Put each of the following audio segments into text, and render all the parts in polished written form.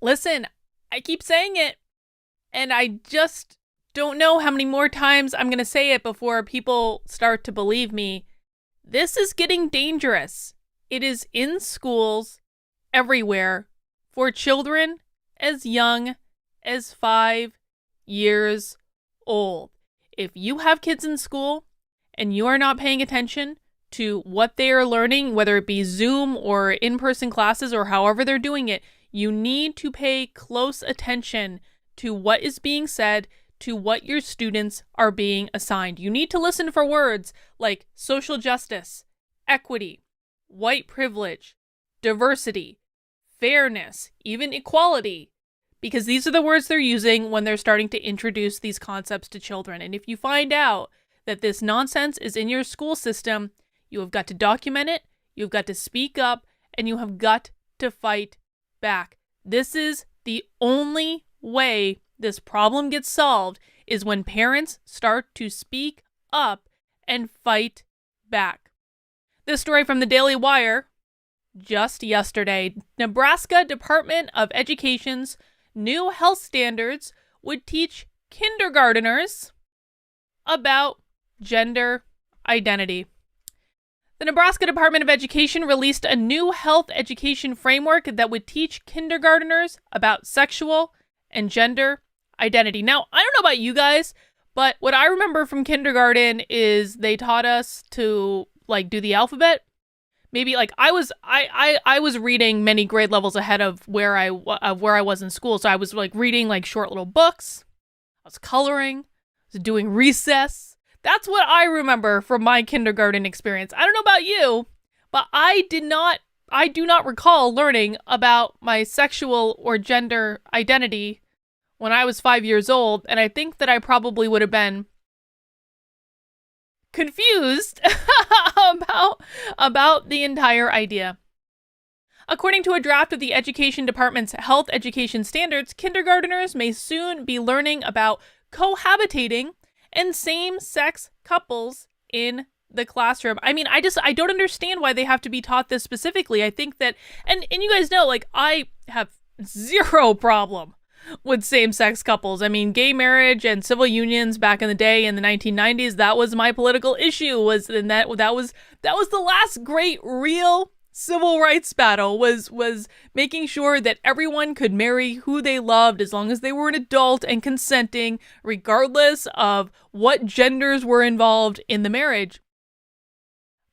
Listen, I keep saying it, and I just don't know how many more times I'm going to say it before people start to believe me. This is getting dangerous. It is in schools everywhere for children as young as 5 years old. If you have kids in school and you are not paying attention to what they are learning, whether it be Zoom or in-person classes or however they're doing it, you need to pay close attention to what is being said, to what your students are being assigned. You need to listen for words like social justice, equity, white privilege, diversity, fairness, even equality, because these are the words they're using when they're starting to introduce these concepts to children. And if you find out that this nonsense is in your school system, you have got to document it, you've got to speak up, and you have got to fight back. This is the only way this problem gets solved, is when parents start to speak up and fight back. This story from the Daily Wire, just yesterday. Nebraska Department of Education's new health standards would teach kindergarteners about gender identity. The Nebraska Department of Education released a new health education framework that would teach kindergarteners about sexual and gender identity. Now, I don't know about you guys, but what I remember from kindergarten is they taught us to do the alphabet. Maybe I was reading many grade levels ahead of where I was in school. So I was reading short little books. I was coloring. I was doing recess. That's what I remember from my kindergarten experience. I don't know about you, but I do not recall learning about my sexual or gender identity when I was 5 years old, and I think that I probably would have been confused about the entire idea. According to a draft of the Education Department's Health Education Standards, kindergarteners may soon be learning about cohabitating and same-sex couples in the classroom. I mean, I don't understand why they have to be taught this specifically. I think that, and you guys know, I have zero problem with same-sex couples. I mean, gay marriage and civil unions back in the day in the 1990s, that was my political issue, that was the last great real civil rights battle, was making sure that everyone could marry who they loved as long as they were an adult and consenting, regardless of what genders were involved in the marriage.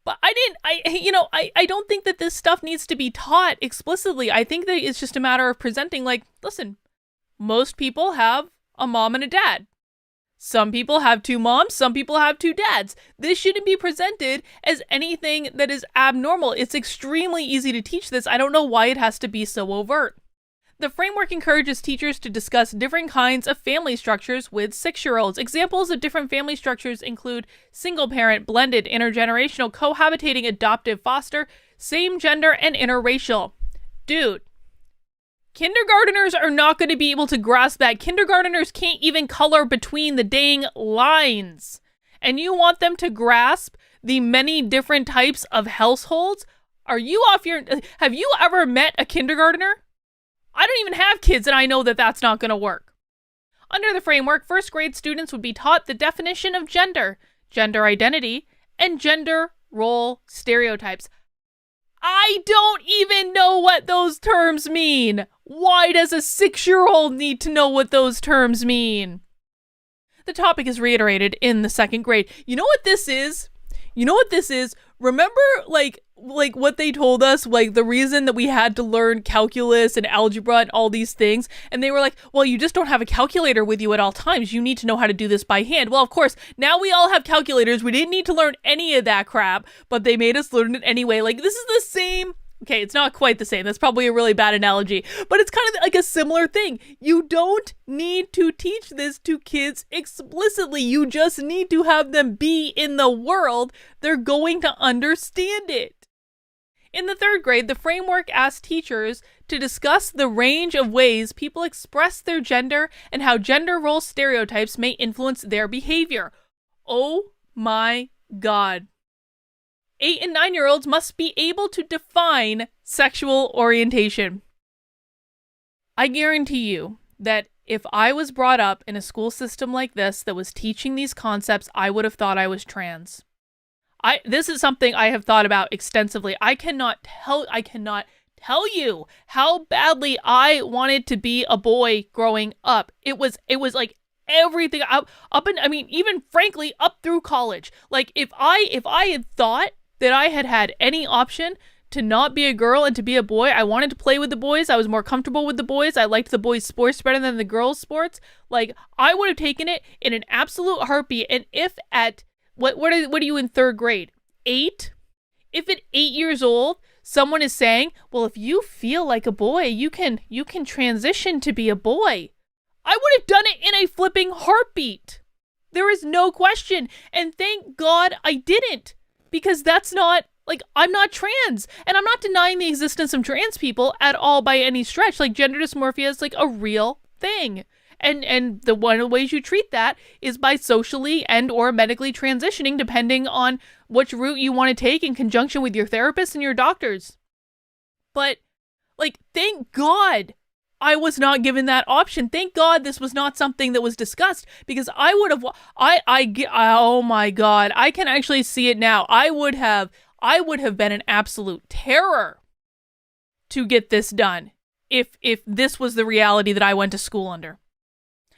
But I don't think that this stuff needs to be taught explicitly. I think that it's just a matter of presenting, listen, most people have a mom and a dad. Some people have two moms, some people have two dads. This shouldn't be presented as anything that is abnormal. It's extremely easy to teach this. I don't know why it has to be so overt. The framework encourages teachers to discuss different kinds of family structures with 6-year-olds. Examples of different family structures include single parent, blended, intergenerational, cohabitating, adoptive, foster, same gender, and interracial. Dude, kindergarteners are not going to be able to grasp that. Kindergarteners can't even color between the dang lines. And you want them to grasp the many different types of households? Are you off your... Have you ever met a kindergartner? I don't even have kids, and I know that that's not going to work. Under the framework, first grade students would be taught the definition of gender, gender identity, and gender role stereotypes. I don't even know what those terms mean. Why does a 6-year-old need to know what those terms mean? The topic is reiterated in the second grade. You know what this is? Remember, what they told us, the reason that we had to learn calculus and algebra and all these things, and they were like, well, you just don't have a calculator with you at all times. You need to know how to do this by hand. Well, of course, now we all have calculators. We didn't need to learn any of that crap, but they made us learn it anyway. This is the same... Okay, it's not quite the same. That's probably a really bad analogy, but it's kind of like a similar thing. You don't need to teach this to kids explicitly. You just need to have them be in the world. They're going to understand it. In the third grade, the framework asked teachers to discuss the range of ways people express their gender and how gender role stereotypes may influence their behavior. Oh my God. 8 and 9-year-olds must be able to define sexual orientation. I guarantee you that if I was brought up in a school system like this that was teaching these concepts, I would have thought I was trans. This is something I have thought about extensively. I cannot tell you how badly I wanted to be a boy growing up. It was like everything even frankly up through college. Like if I had thought that I had any option to not be a girl and to be a boy, I wanted to play with the boys. I was more comfortable with the boys. I liked the boys' sports better than the girls' sports. Like, I would have taken it in an absolute heartbeat. And if at, what are you in third grade? 8? If at 8 years old, someone is saying, well, if you feel like a boy, you can transition to be a boy, I would have done it in a flipping heartbeat. There is no question. And thank God I didn't, because that's not, like, I'm not trans, and I'm not denying the existence of trans people at all by any stretch. Like, gender dysmorphia is like a real thing. And the one of the ways you treat that is by socially and or medically transitioning, depending on which route you want to take in conjunction with your therapist and your doctors. But, like, thank God I was not given that option. Thank God this was not something that was discussed, because I would have, oh my God, I can actually see it now. I would have been an absolute terror to get this done if this was the reality that I went to school under.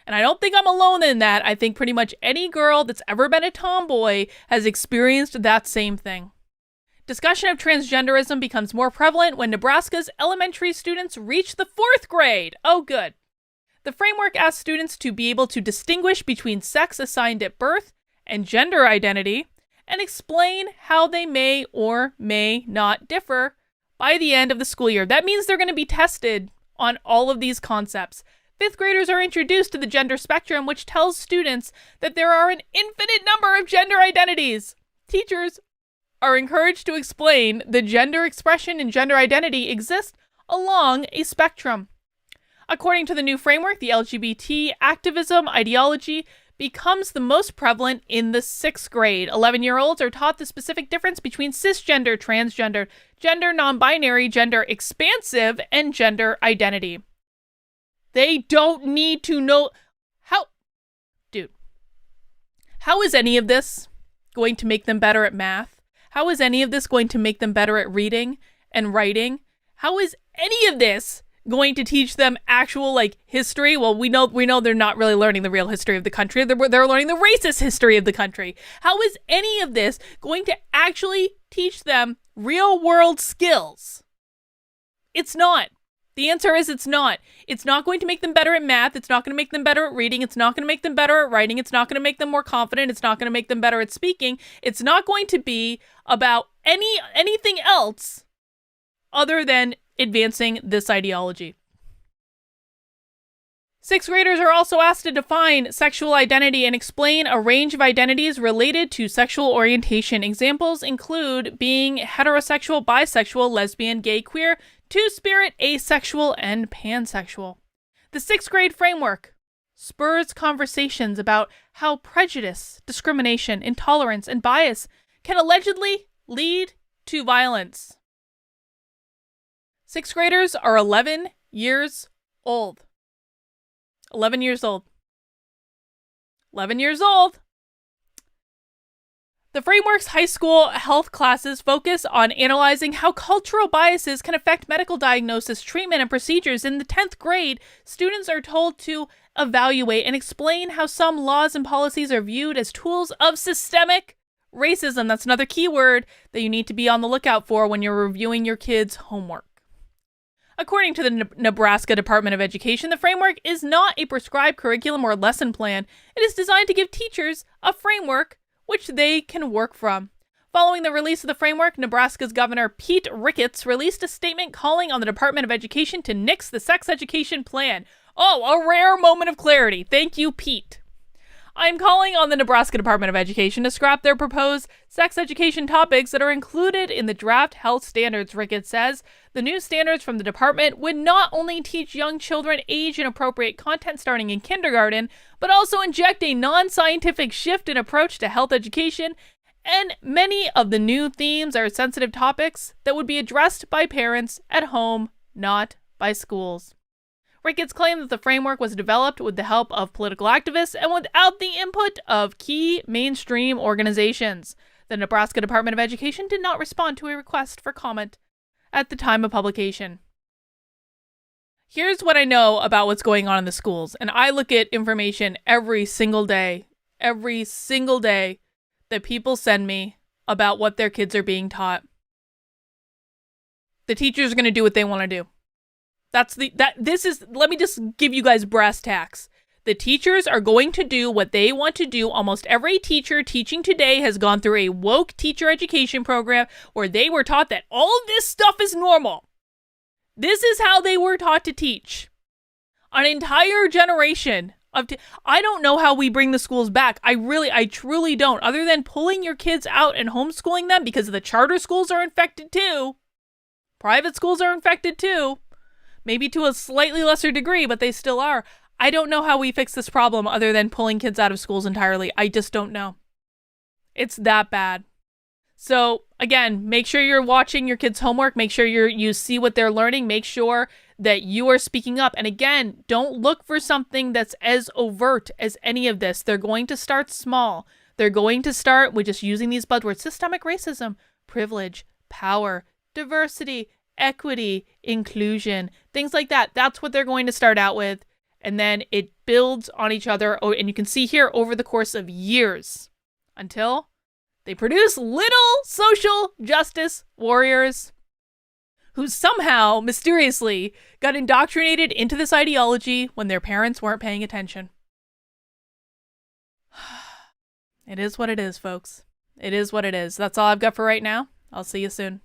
And I don't think I'm alone in that. I think pretty much any girl that's ever been a tomboy has experienced that same thing. Discussion of transgenderism becomes more prevalent when Nebraska's elementary students reach the 4th grade. Oh, good. The framework asks students to be able to distinguish between sex assigned at birth and gender identity, and explain how they may or may not differ by the end of the school year. That means they're going to be tested on all of these concepts. 5th graders are introduced to the gender spectrum, which tells students that there are an infinite number of gender identities. Teachers are encouraged to explain the gender expression and gender identity exist along a spectrum. According to the new framework, the LGBT activism ideology becomes the most prevalent in the 6th grade. 11-year-olds are taught the specific difference between cisgender, transgender, gender non-binary, gender expansive, and gender identity. They don't need to know how is any of this going to make them better at math? How is any of this going to make them better at reading and writing? How is any of this going to teach them actual, like, history? Well, we know they're not really learning the real history of the country. They're learning the racist history of the country. How is any of this going to actually teach them real world skills? It's not. The answer is it's not. It's not going to make them better at math. It's not going to make them better at reading. It's not going to make them better at writing. It's not going to make them more confident. It's not going to make them better at speaking. It's not going to be about anything else other than advancing this ideology. 6th graders are also asked to define sexual identity and explain a range of identities related to sexual orientation. Examples include being heterosexual, bisexual, lesbian, gay, queer, two-spirit, asexual, and pansexual. The 6th grade framework spurs conversations about how prejudice, discrimination, intolerance, and bias can allegedly lead to violence. 6th graders are 11 years old. 11 years old. 11 years old. The framework's high school health classes focus on analyzing how cultural biases can affect medical diagnosis, treatment, and procedures. In the 10th grade, students are told to evaluate and explain how some laws and policies are viewed as tools of systemic racism. That's another key word that you need to be on the lookout for when you're reviewing your kids' homework. According to the Nebraska Department of Education, the framework is not a prescribed curriculum or lesson plan. It is designed to give teachers a framework which they can work from. Following the release of the framework, Nebraska's Governor Pete Ricketts released a statement calling on the Department of Education to nix the sex education plan. Oh, a rare moment of clarity. Thank you, Pete. I'm calling on the Nebraska Department of Education to scrap their proposed sex education topics that are included in the draft health standards, Ricketts says. The new standards from the department would not only teach young children age-inappropriate content starting in kindergarten, but also inject a non-scientific shift in approach to health education, and many of the new themes are sensitive topics that would be addressed by parents at home, not by schools. Ricketts claimed that the framework was developed with the help of political activists and without the input of key mainstream organizations. The Nebraska Department of Education did not respond to a request for comment at the time of publication. Here's what I know about what's going on in the schools, and I look at information every single day that people send me about what their kids are being taught. The teachers are going to do what they want to do. Let me just give you guys brass tacks. The teachers are going to do what they want to do. Almost every teacher teaching today has gone through a woke teacher education program where they were taught that all of this stuff is normal. This is how they were taught to teach. An entire generation of I don't know how we bring the schools back. I truly don't. Other than pulling your kids out and homeschooling them, because the charter schools are infected too. Private schools are infected too. Maybe to a slightly lesser degree, but they still are. I don't know how we fix this problem other than pulling kids out of schools entirely. I just don't know. It's that bad. So again, make sure you're watching your kids' homework. Make sure you see what they're learning. Make sure that you are speaking up. And again, don't look for something that's as overt as any of this. They're going to start small. They're going to start with just using these buzzwords: systemic racism, privilege, power, diversity, equity, inclusion, things like that. That's what they're going to start out with. And then it builds on each other. Oh, and you can see here over the course of years until they produce little social justice warriors who somehow mysteriously got indoctrinated into this ideology when their parents weren't paying attention. It is what it is, folks. It is what it is. That's all I've got for right now. I'll see you soon.